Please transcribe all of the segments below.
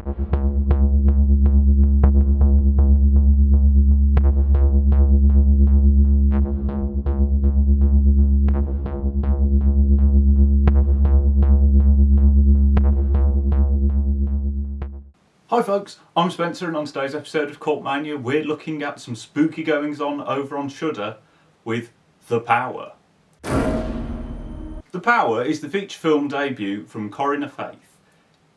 Hi folks, I'm Spencer, and on today's episode of Cult Mania we're looking at some spooky goings on over on Shudder with The Power. The Power is the feature film debut from Corinna.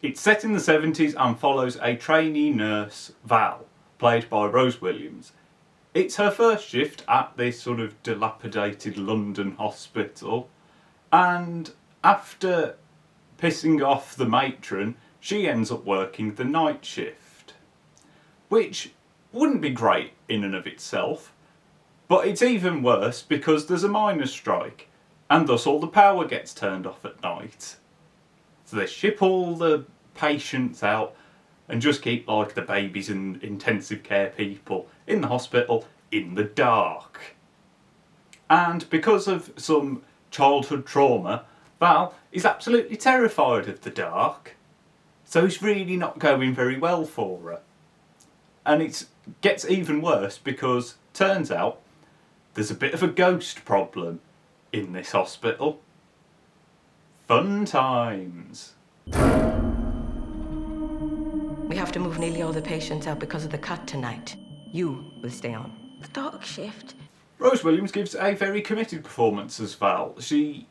It's set in the 70s and follows a trainee nurse, Val, played by Rose Williams. It's her first shift at this sort of dilapidated London hospital, and after pissing off the matron, she ends up working the night shift, which wouldn't be great in and of itself, but it's even worse because there's a miners' strike, and thus all the power gets turned off at night. So they ship all the patients out and just keep like the babies and intensive care people in the hospital in the dark. And because of some childhood trauma, Val is absolutely terrified of the dark. So it's really not going very well for her. And it gets even worse because, turns out, there's a bit of a ghost problem in this hospital. Fun times. We have to move nearly all the patients out because of the cut tonight. You will stay on. The dark shift. Rose Williams gives a very committed performance as Val. She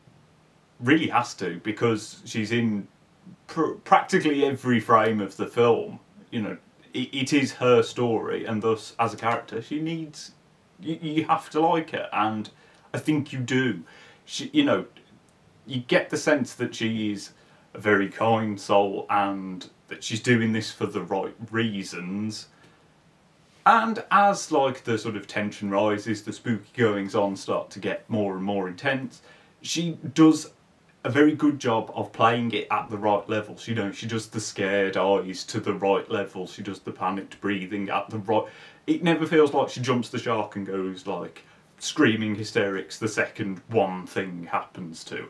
really has to, because she's in practically every frame of the film. You know, it is her story, and thus, as a character, she needs... You have to like her, and I think you do. She, you know, you get the sense that she is a very kind soul, and that she's doing this for the right reasons. And as, like, the sort of tension rises, the spooky goings-on start to get more and more intense, she does a very good job of playing it at the right level. You know, she does the scared eyes to the right level. She does the panicked breathing at the right... It never feels like she jumps the shark and goes, like, screaming hysterics the second one thing happens to her.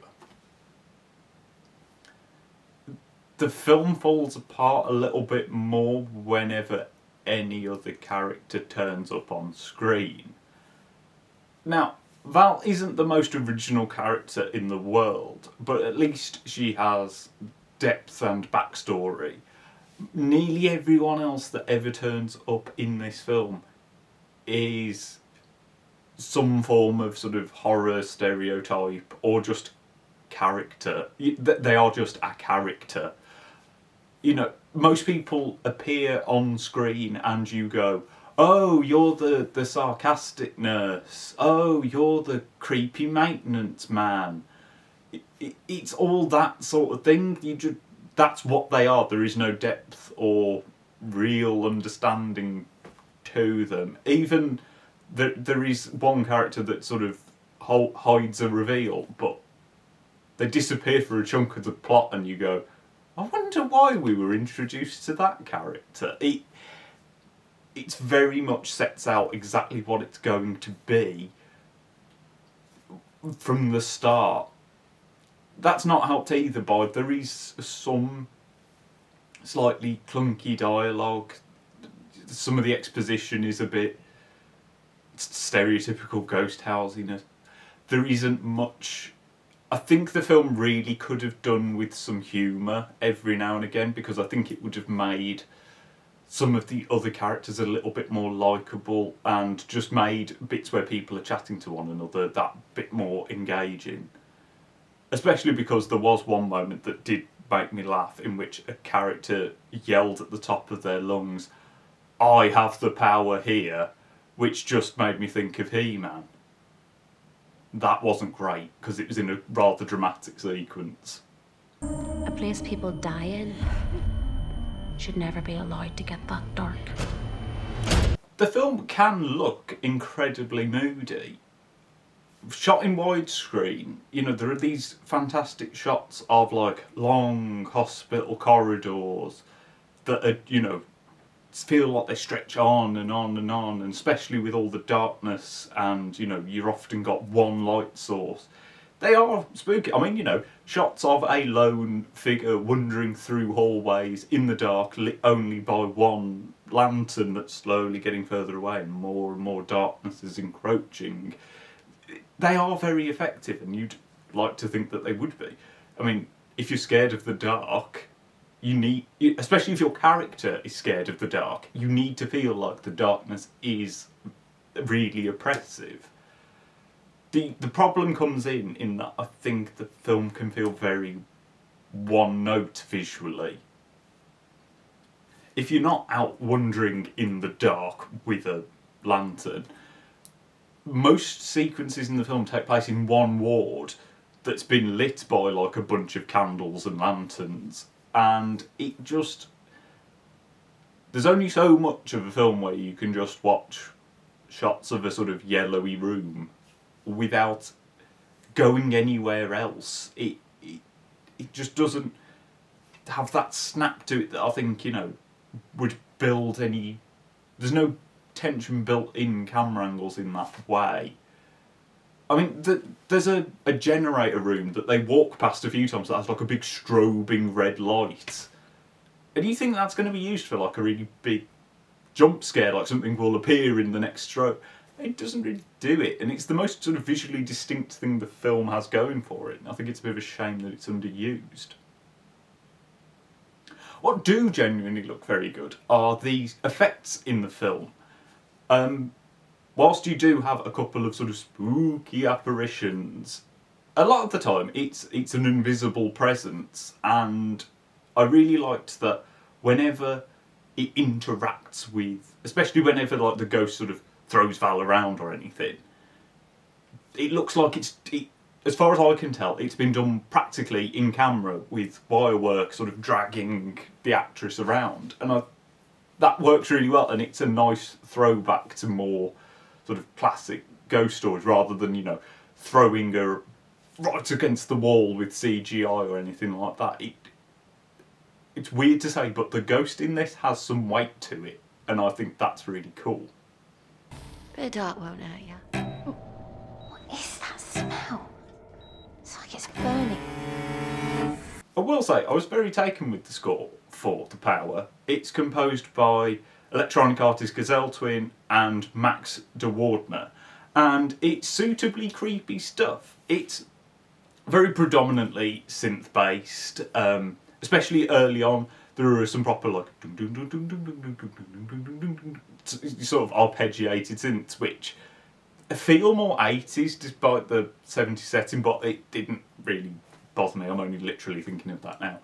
The film falls apart a little bit more whenever any other character turns up on screen. Now, Val isn't the most original character in the world, but at least she has depth and backstory. Nearly everyone else that ever turns up in this film is some form of sort of horror stereotype or just character. They are just a character. You know, most people appear on screen and you go, oh, you're the sarcastic nurse. Oh, you're the creepy maintenance man. It's all that sort of thing. That's what they are. There is no depth or real understanding to them. Even there is one character that sort of hides a reveal, but they disappear for a chunk of the plot and you go, I wonder why we were introduced to that character. It's very much sets out exactly what it's going to be from the start. That's not helped either by there is some slightly clunky dialogue. Some of the exposition is a bit stereotypical ghost housiness. There isn't much... I think the film really could have done with some humour every now and again, because I think it would have made some of the other characters a little bit more likeable and just made bits where people are chatting to one another that bit more engaging. Especially because there was one moment that did make me laugh, in which a character yelled at the top of their lungs, I have the power here, which just made me think of He-Man. That wasn't great, because it was in a rather dramatic sequence. A place people die in should never be allowed to get that dark. The film can look incredibly moody. Shot in widescreen, you know, there are these fantastic shots of, like, long hospital corridors that are, you know, feel like they stretch on and on and on, and especially with all the darkness and, you know, you've often got one light source. They are spooky. I mean, you know, shots of a lone figure wandering through hallways in the dark, lit only by one lantern that's slowly getting further away, and more darkness is encroaching. They are very effective, and you'd like to think that they would be. I mean, if you're scared of the dark, especially if your character is scared of the dark, you need to feel like the darkness is really oppressive. The problem comes in that I think the film can feel very one note visually. If you're not out wandering in the dark with a lantern, most sequences in the film take place in one ward that's been lit by like a bunch of candles and lanterns, and it just... There's only so much of a film where you can just watch shots of a sort of yellowy room without going anywhere else. It just doesn't have that snap to it that I think, you know, would build any... There's no tension built in camera angles in that way. I mean, there's a generator room that they walk past a few times that has like a big strobing red light. And you think that's going to be used for like a really big jump scare, like something will appear in the next strobe. It doesn't really do it, and it's the most sort of visually distinct thing the film has going for it. And I think it's a bit of a shame that it's underused. What do genuinely look very good are the effects in the film. Whilst you do have a couple of sort of spooky apparitions, a lot of the time it's an invisible presence, and I really liked that whenever it interacts with, especially whenever like the ghost sort of throws Val around or anything, it looks like as far as I can tell, it's been done practically in camera with wire work sort of dragging the actress around, and that works really well, and it's a nice throwback to more sort of classic ghost stories rather than, you know, throwing her right against the wall with CGI or anything like that. It's weird to say, but the ghost in this has some weight to it, and I think that's really cool. Bit of dark won't hurt you. What is that smell? It's like it's burning. I will say, I was very taken with the score for The Power. It's composed by electronic artist Gazelle Twin and Max de Wardner, and it's suitably creepy stuff. It's very predominantly synth-based, especially early on. There are some proper like sort of arpeggiated synths which feel more 80s despite the 70s setting, but it didn't really bother me. I'm only literally thinking of that now.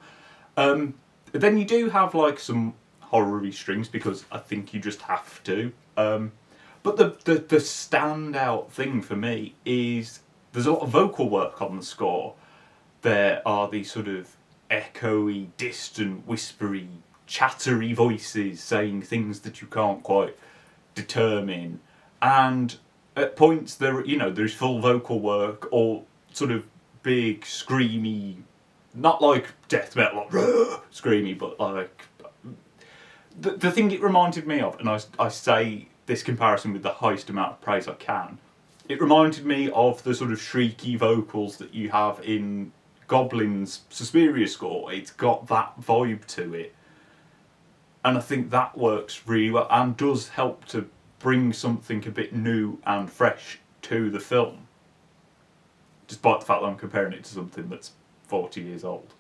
Then you do have like some horror-y strings because I think you just have to. But the standout thing for me is there's a lot of vocal work on the score. There are these sort of echoey, distant, whispery, chattery voices saying things that you can't quite determine, and at points there's full vocal work or sort of big screamy, not like death metal like screamy, but like the thing it reminded me of, and I say this comparison with the highest amount of praise I can, it reminded me of the sort of shrieky vocals that you have in Goblin's Suspiria score. It's got that vibe to it, and I think that works really well and does help to bring something a bit new and fresh to the film, despite the fact that I'm comparing it to something that's 40 years old.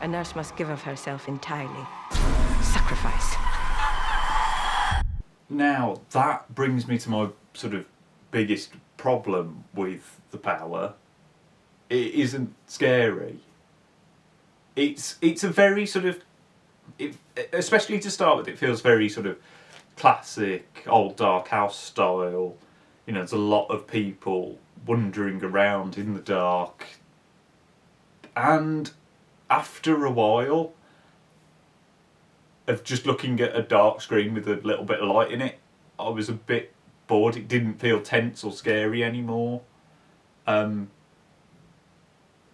A nurse must give of herself entirely. Sacrifice. Now, that brings me to my sort of biggest problem with The Power. It isn't scary. It's a very sort of... especially to start with, it feels very sort of classic, old dark house style. You know, there's a lot of people wandering around in the dark. And after a while of just looking at a dark screen with a little bit of light in it, I was a bit bored. It didn't feel tense or scary anymore.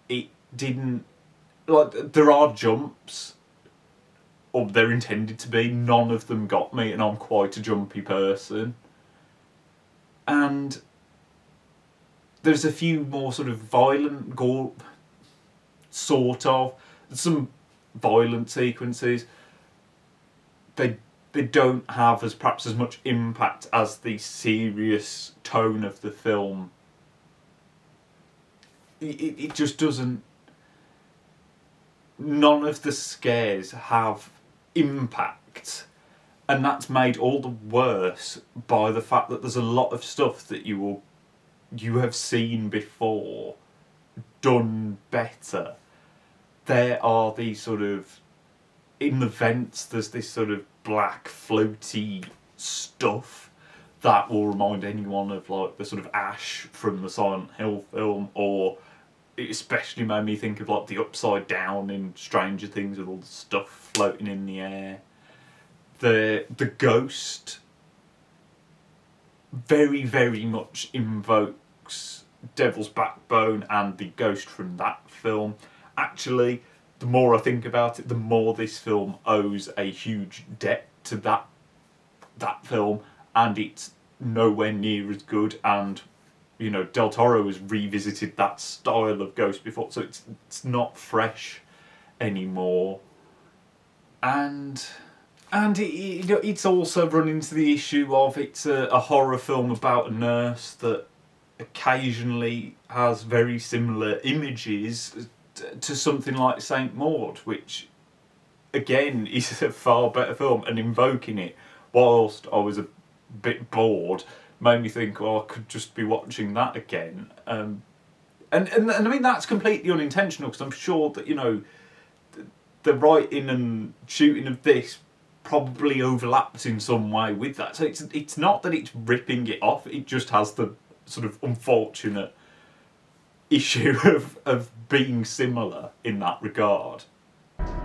It didn't... like, there are jumps, or they're intended to be. None of them got me, and I'm quite a jumpy person. And there's a few more sort of violent gore, sort of. Some violent sequences. They don't have perhaps as much impact as the serious tone of the film. It just doesn't. None of the scares have impact, and that's made all the worse by the fact that there's a lot of stuff that you have seen before done better. There are these sort of, in the vents, there's this sort of black floaty stuff that will remind anyone of like the sort of ash from the Silent Hill film, or it especially made me think of like the Upside Down in Stranger Things with all the stuff floating in the air. The ghost very, very much invokes Devil's Backbone and the ghost from that film. Actually, the more I think about it, the more this film owes a huge debt to that film, and it's nowhere near as good. And you know, Del Toro has revisited that style of ghost before, so it's not fresh anymore. And it's also run into the issue of it's a horror film about a nurse that occasionally has very similar images to something like Saint Maud, which again is a far better film, and invoking it whilst I was a bit bored made me think, well, I could just be watching that again. And I mean, that's completely unintentional, because I'm sure that, you know, the writing and shooting of this probably overlaps in some way with that. So it's not that it's ripping it off, it just has the sort of unfortunate issue of being similar in that regard.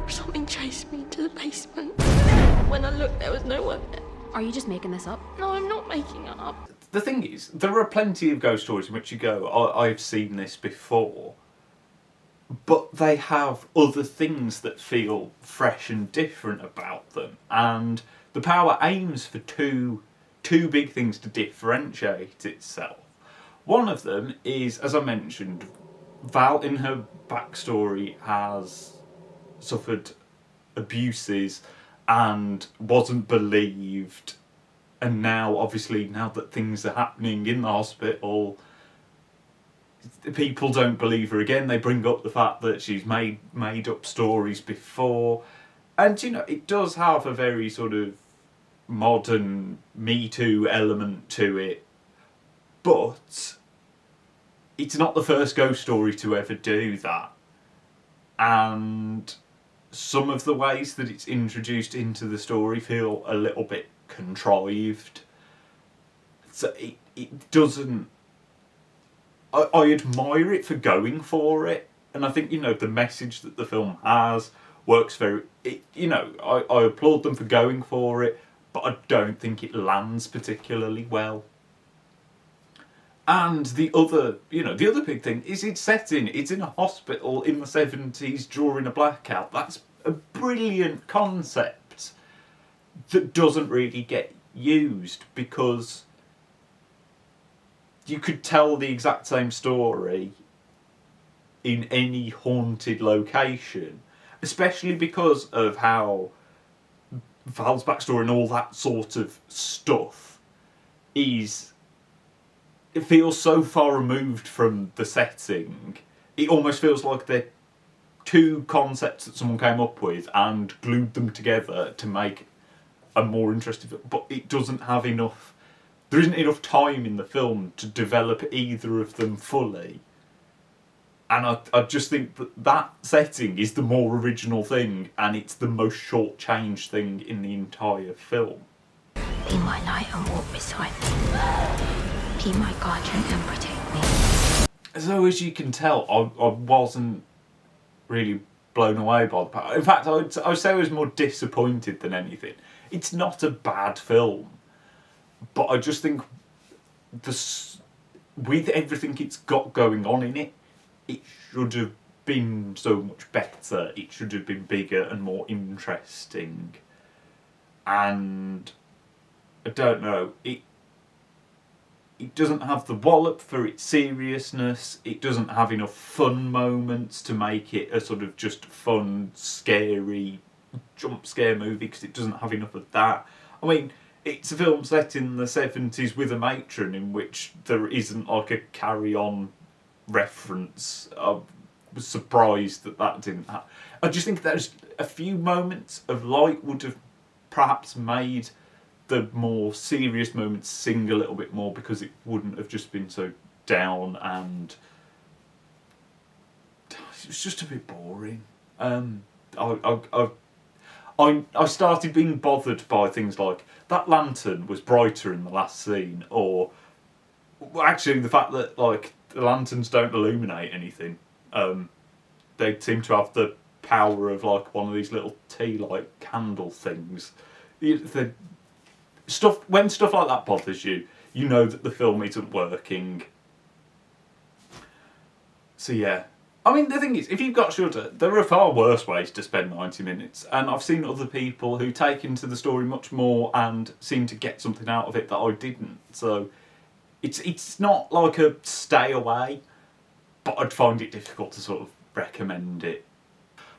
Something chased me to the basement. When I looked, there was no one there. Are you just making this up? No, I'm not making it up. The thing is, there are plenty of ghost stories in which you go, I've seen this before, but they have other things that feel fresh and different about them. And The Power aims for two big things to differentiate itself. One of them is, as I mentioned, Val in her backstory has suffered abuses and wasn't believed, and now obviously now that things are happening in the hospital, people don't believe her again. They bring up the fact that she's made up stories before, and you know, it does have a very sort of modern Me Too element to it, but it's not the first ghost story to ever do that. And some of the ways that it's introduced into the story feel a little bit contrived. So it doesn't... I admire it for going for it, and I think, you know, the message that the film has works very... I applaud them for going for it, but I don't think it lands particularly well. And the other big thing is it's in a hospital in the 70s during a blackout. That's a brilliant concept that doesn't really get used, because you could tell the exact same story in any haunted location, especially because of how Val's backstory and all that sort of stuff is... It feels so far removed from the setting. It almost feels like they're two concepts that someone came up with and glued them together to make a more interesting film. But it doesn't have enough... There isn't enough time in the film to develop either of them fully. And I just think that setting is the more original thing, and it's the most shortchanged thing in the entire film. Be my light and walk beside me. Be my guardian and protect me. So as you can tell, I wasn't really blown away by the part. In fact, I would say I was more disappointed than anything. It's not a bad film, but I just think with everything it's got going on in it, it should have been so much better. It should have been bigger and more interesting. And I don't know, It doesn't have the wallop for its seriousness. It doesn't have enough fun moments to make it a sort of just fun, scary jump scare movie, because it doesn't have enough of that. I mean, it's a film set in the 70s with a matron in which there isn't like a carry-on reference. I was surprised that didn't happen. I just think there's a few moments of light would have perhaps made the more serious moments sing a little bit more, because it wouldn't have just been so down, and it was just a bit boring. I started being bothered by things like that lantern was brighter in the last scene, or actually the fact that like the lanterns don't illuminate anything. They seem to have the power of like one of these little tea light candle things. The stuff, when stuff like that bothers you, you know that the film isn't working. So yeah. I mean, the thing is, if you've got Shudder, there are far worse ways to spend 90 minutes. And I've seen other people who take into the story much more and seem to get something out of it that I didn't. So it's not like a stay away, but I'd find it difficult to sort of recommend it.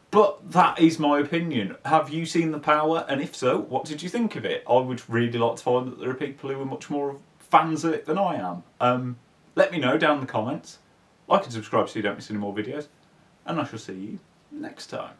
But that is my opinion. Have you seen The Power? And if so, what did you think of it? I would really like to find that there are people who are much more fans of it than I am. Let me know down in the comments. Like and subscribe so you don't miss any more videos. And I shall see you next time.